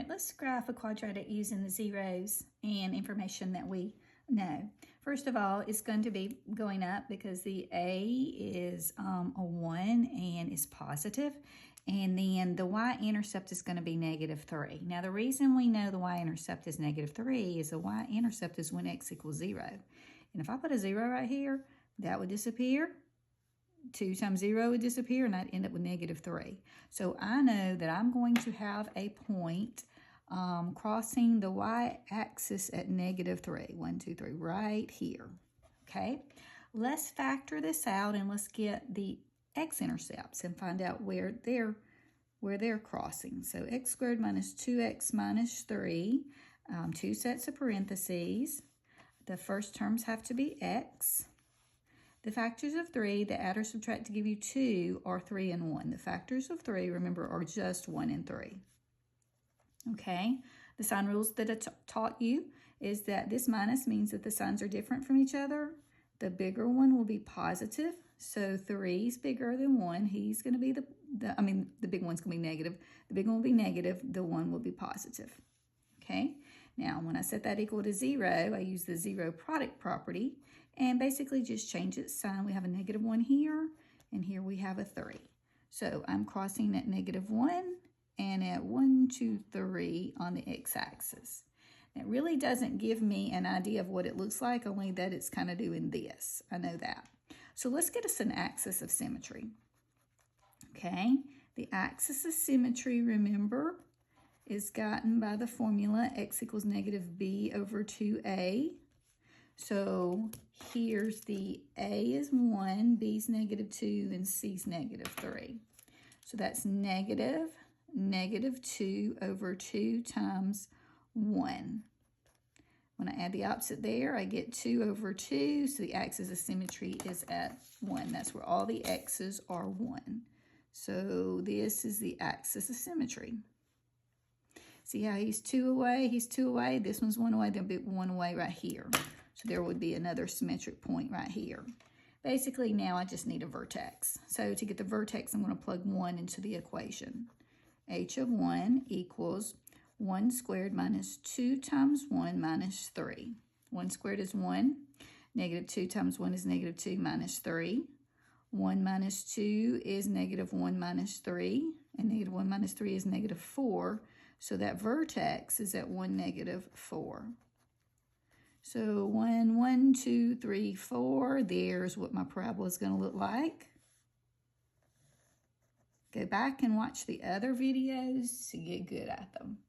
right, let's graph a quadratic using the zeros and information that we know. First of all, it's going to be going up because the A is a 1 and is positive, and then the y-intercept is going to be -3. Now, the reason we know the y-intercept is -3 is the y-intercept is when x equals 0. And if I put a 0 right here, that would disappear. 2 times 0 would disappear, and I'd end up with -3. So I know that I'm going to have a point crossing the y-axis at -3. 1, 2, 3, right here. Okay, let's factor this out and let's get the x-intercepts and find out where they're crossing. So x squared minus 2x minus 3, 2 sets of parentheses. The first terms have to be x. The factors of 3, the add or subtract to give you 2, are 3 and 1. The factors of 3, remember, are just 1 and 3. Okay, the sign rules that I taught you is that this minus means that the signs are different from each other. The bigger one will be positive, so 3 is bigger than 1. He's going to be the big one's going to be negative. The big one will be negative. The 1 will be positive. Okay, now when I set that equal to 0, I use the zero product property and basically just change its sign. We have a -1 here, and here we have a 3. So I'm crossing at -1 and at 1, 2, 3 on the x-axis. It really doesn't give me an idea of what it looks like, only that it's kind of doing this. I know that. So let's get us an axis of symmetry. Okay, the axis of symmetry, remember, is gotten by the formula x equals -b over 2a. So here's the a is 1, b is -2, and c is -3. So that's -2 over 2 times 1. When I add the opposite there, I get 2 over 2, so the axis of symmetry is at 1. That's where all the x's are 1. So this is the axis of symmetry. See how he's 2 away? He's 2 away. This one's 1 away. There'll be 1 away right here. So there would be another symmetric point right here. Basically, now I just need a vertex. So to get the vertex, I'm going to plug 1 into the equation. H of 1 equals 1 squared minus 2 times 1 minus 3. 1 squared is 1. -2 times 1 is -2 minus 3. 1 minus 2 is -1 minus 3. And -1 minus 3 is -4. So that vertex is at 1, -4. So 1, 1, 2, 3, 4. There's what my parabola is going to look like. Go back and watch the other videos to get good at them.